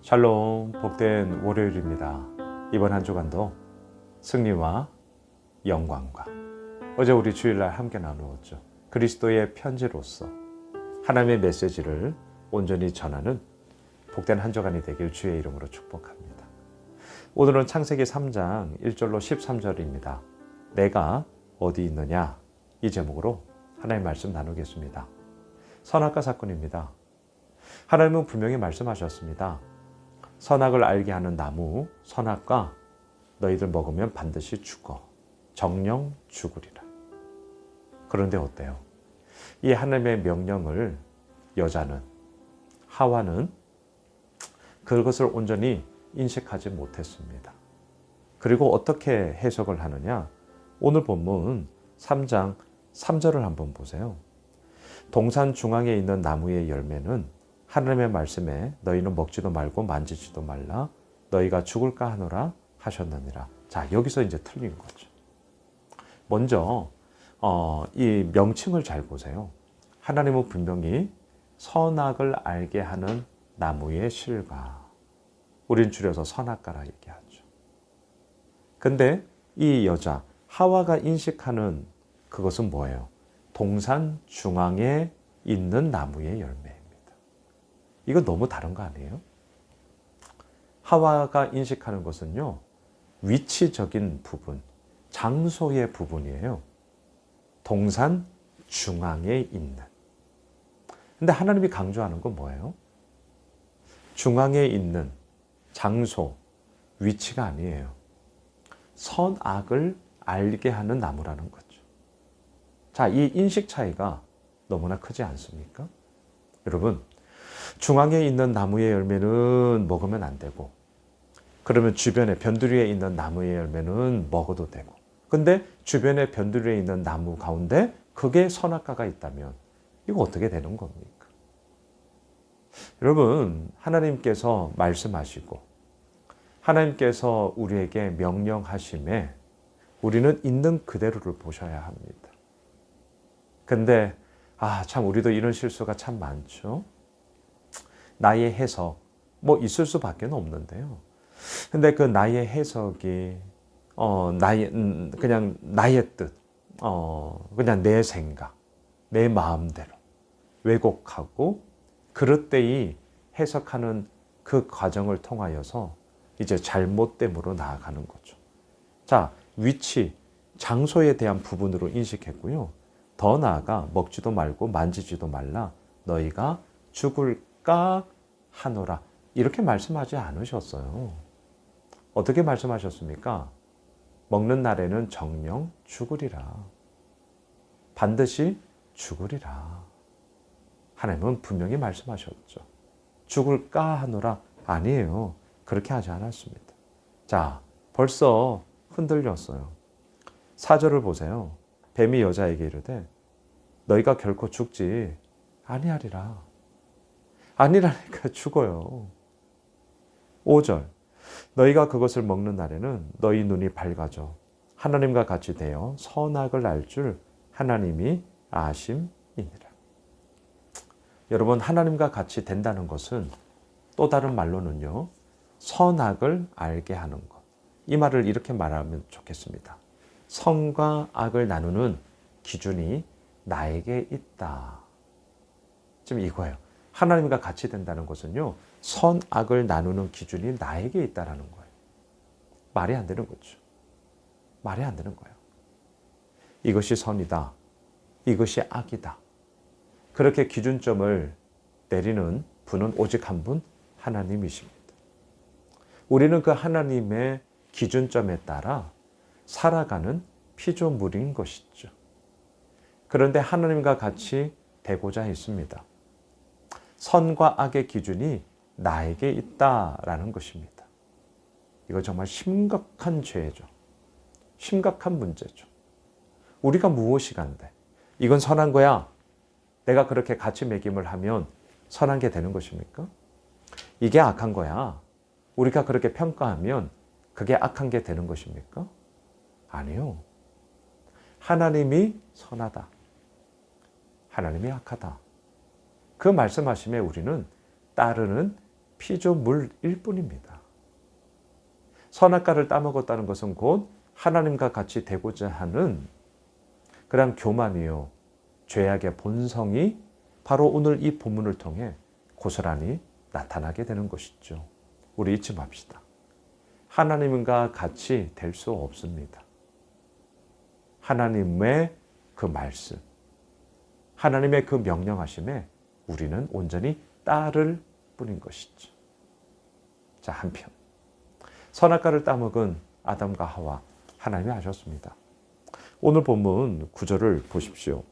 샬롬, 복된 월요일입니다. 이번 한 주간도 승리와 영광과 어제 우리 주일날 함께 나누었죠. 그리스도의 편지로서 하나님의 메시지를 온전히 전하는 복된 한 주간이 되길 주의 이름으로 축복합니다. 오늘은 창세기 3장 1절로 13절입니다. 내가 어디 있느냐? 이 제목으로 하나님의 말씀 나누겠습니다. 선악과 사건입니다. 하나님은 분명히 말씀하셨습니다. 선악을 알게 하는 나무 선악과 너희들 먹으면 반드시 죽어 정령 죽으리라. 그런데 어때요? 이 하나님의 명령을 여자는 하와는 그것을 온전히 인식하지 못했습니다. 그리고 어떻게 해석을 하느냐? 오늘 본문 3장 3절을 한번 보세요. 동산 중앙에 있는 나무의 열매는 하나님의 말씀에 너희는 먹지도 말고 만지지도 말라 너희가 죽을까 하노라 하셨느니라. 자, 여기서 이제 틀린 거죠. 먼저 이 명칭을 잘 보세요. 하나님은 분명히 선악을 알게 하는 나무의 실과, 우린 줄여서 선악과라 얘기하죠. 근데 이 여자 하와가 인식하는 그것은 뭐예요? 동산 중앙에 있는 나무의 열매입니다. 이거 너무 다른 거 아니에요? 하와가 인식하는 것은요, 위치적인 부분, 장소의 부분이에요. 동산 중앙에 있는. 근데 하나님이 강조하는 건 뭐예요? 중앙에 있는 장소, 위치가 아니에요. 선악을 알게 하는 나무라는 거죠. 자, 이 인식 차이가 너무나 크지 않습니까? 여러분, 중앙에 있는 나무의 열매는 먹으면 안 되고, 그러면 주변에 변두리에 있는 나무의 열매는 먹어도 되고, 근데 주변에 변두리에 있는 나무 가운데 그게 선악과가 있다면 이거 어떻게 되는 겁니까? 여러분, 하나님께서 말씀하시고 하나님께서 우리에게 명령하심에 우리는 있는 그대로를 보셔야 합니다. 근데 참 우리도 이런 실수가 참 많죠. 나의 해석 있을 수밖에 없는데요. 근데 그 나의 해석이 그냥 나의 뜻, 그냥 내 생각, 내 마음대로 왜곡하고 그릇되이 해석하는 그 과정을 통하여서 이제 잘못됨으로 나아가는 거죠. 자, 위치, 장소에 대한 부분으로 인식했고요. 더 나아가 먹지도 말고 만지지도 말라 너희가 죽을까 하노라. 이렇게 말씀하지 않으셨어요. 어떻게 말씀하셨습니까? 먹는 날에는 정령 죽으리라. 반드시 죽으리라. 하나님은 분명히 말씀하셨죠. 죽을까 하노라. 아니에요. 그렇게 하지 않았습니다. 자, 벌써 흔들렸어요. 4절을 보세요. 뱀이 여자에게 이르되 너희가 결코 죽지 아니하리라. 아니라니까 죽어요. 5절 너희가 그것을 먹는 날에는 너희 눈이 밝아져 하나님과 같이 되어 선악을 알 줄 하나님이 아심이니라. 여러분, 하나님과 같이 된다는 것은 또 다른 말로는요, 선악을 알게 하는 것. 이 말을 이렇게 말하면 좋겠습니다. 선과 악을 나누는 기준이 나에게 있다. 지금 이거예요. 하나님과 같이 된다는 것은요, 선악을 나누는 기준이 나에게 있다는 거예요. 말이 안 되는 거죠. 말이 안 되는 거예요. 이것이 선이다. 이것이 악이다. 그렇게 기준점을 내리는 분은 오직 한 분, 하나님이십니다. 우리는 그 하나님의 기준점에 따라 살아가는 피조물인 것이죠. 그런데 하나님과 같이 되고자 했습니다. 선과 악의 기준이 나에게 있다라는 것입니다. 이거 정말 심각한 죄죠. 심각한 문제죠. 우리가 무엇이 간데 이건 선한 거야. 내가 그렇게 가치 매김을 하면 선한 게 되는 것입니까? 이게 악한 거야. 우리가 그렇게 평가하면 그게 악한 게 되는 것입니까? 아니요. 하나님이 선하다. 하나님이 악하다. 그 말씀하심에 우리는 따르는 피조물일 뿐입니다. 선악과를 따먹었다는 것은 곧 하나님과 같이 되고자 하는 그런 교만이요, 죄악의 본성이 바로 오늘 이 본문을 통해 고스란히 나타나게 되는 것이죠. 우리 잊지 맙시다. 하나님과 같이 될 수 없습니다. 하나님의 그 말씀, 하나님의 그 명령하심에 우리는 온전히 따를 뿐인 것이죠. 자, 한편 선악과를 따먹은 아담과 하와, 하나님이 하셨습니다. 오늘 본문 9절을 보십시오.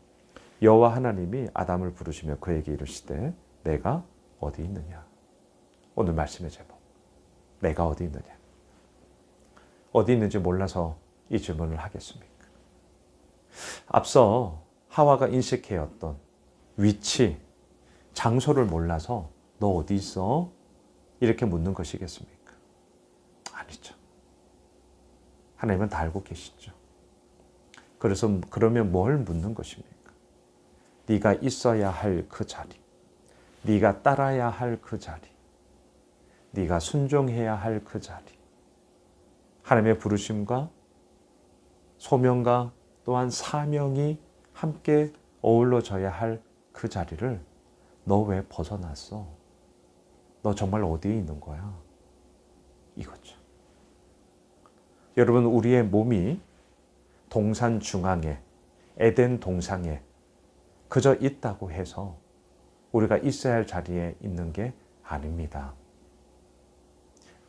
여호와 하나님이 아담을 부르시며 그에게 이르시되 내가 어디 있느냐. 오늘 말씀의 제목, 내가 어디 있느냐. 어디 있는지 몰라서 이 질문을 하겠습니까? 앞서 하와가 인식해왔던 위치, 장소를 몰라서 너 어디 있어? 이렇게 묻는 것이겠습니까? 아니죠. 하나님은 다 알고 계시죠. 그래서 그러면 뭘 묻는 것입니까? 네가 있어야 할 그 자리, 네가 따라야 할 그 자리, 네가 순종해야 할 그 자리, 하나님의 부르심과 소명과 또한 사명이 함께 어우러져야 할 그 자리를 너 왜 벗어났어? 너 정말 어디에 있는 거야? 이거죠. 여러분, 우리의 몸이 동산 중앙에, 에덴 동상에 그저 있다고 해서 우리가 있어야 할 자리에 있는 게 아닙니다.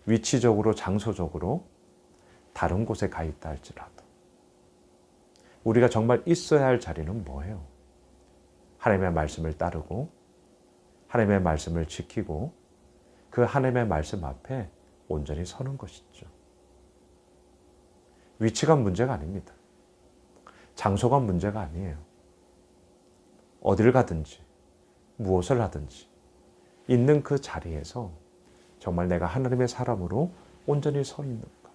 위치적으로, 장소적으로 다른 곳에 가 있다 할지라도 우리가 정말 있어야 할 자리는 뭐예요? 하나님의 말씀을 따르고 하나님의 말씀을 지키고 그 하나님의 말씀 앞에 온전히 서는 것이죠. 위치가 문제가 아닙니다. 장소가 문제가 아니에요. 어디를 가든지 무엇을 하든지 있는 그 자리에서 정말 내가 하나님의 사람으로 온전히 서 있는가.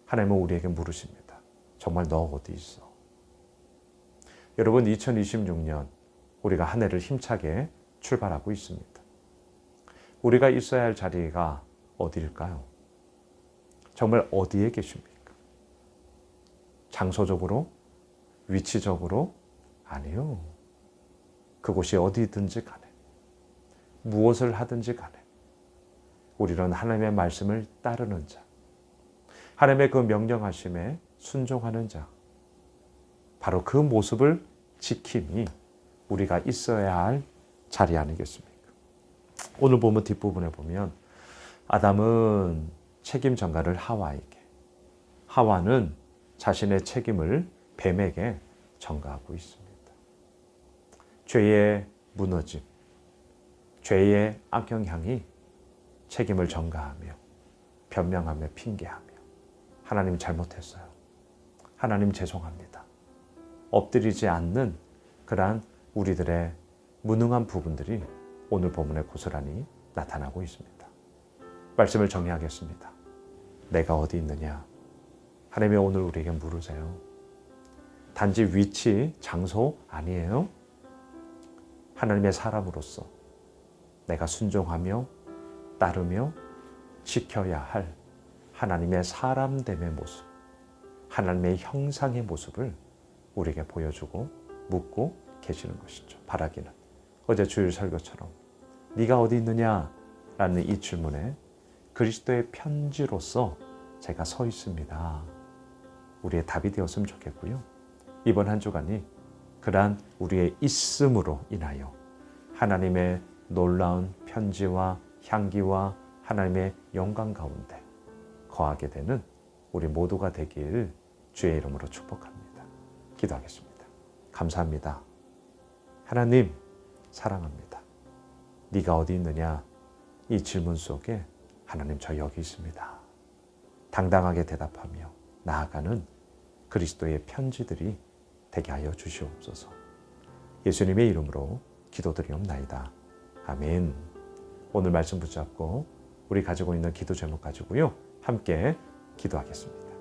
하나님은 우리에게 물으십니다. 정말 너 어디 있어? 여러분, 2026년 우리가 한 해를 힘차게 출발하고 있습니다. 우리가 있어야 할 자리가 어디일까요? 정말 어디에 계십니까? 장소적으로? 위치적으로? 아니요. 그곳이 어디든지 간에, 무엇을 하든지 간에 우리는 하나님의 말씀을 따르는 자, 하나님의 그 명령하심에 순종하는 자, 바로 그 모습을 지킴이 우리가 있어야 할 자리 아니겠습니까? 오늘 보면 뒷부분에 보면 아담은 책임 전가를 하와에게, 하와는 자신의 책임을 뱀에게 전가하고 있습니다. 죄의 무너짐, 죄의 악영향이 책임을 전가하며 변명하며 핑계하며 하나님 잘못했어요. 하나님 죄송합니다. 엎드리지 않는 그러한 우리들의 무능한 부분들이 오늘 본문에 고스란히 나타나고 있습니다. 말씀을 정리하겠습니다. 내가 어디 있느냐? 하나님이 오늘 우리에게 물으세요. 단지 위치, 장소 아니에요. 하나님의 사람으로서 내가 순종하며 따르며 지켜야 할 하나님의 사람됨의 모습, 하나님의 형상의 모습을 우리에게 보여주고 묻고 계시는 것이죠. 바라기는 어제 주일 설교처럼 네가 어디 있느냐라는 이 질문에 그리스도의 편지로서 제가 서 있습니다. 우리의 답이 되었으면 좋겠고요. 이번 한 주간이 그러한 우리의 있음으로 인하여 하나님의 놀라운 편지와 향기와 하나님의 영광 가운데 거하게 되는 우리 모두가 되길 주의 이름으로 축복합니다. 기도하겠습니다. 감사합니다. 하나님 사랑합니다. 네가 어디 있느냐? 이 질문 속에 하나님 저 여기 있습니다. 당당하게 대답하며 나아가는 그리스도의 편지들이 되게 하여 주시옵소서. 예수님의 이름으로 기도드리옵나이다. 아멘. 오늘 말씀 붙잡고 우리 가지고 있는 기도 제목 가지고요. 함께 기도하겠습니다.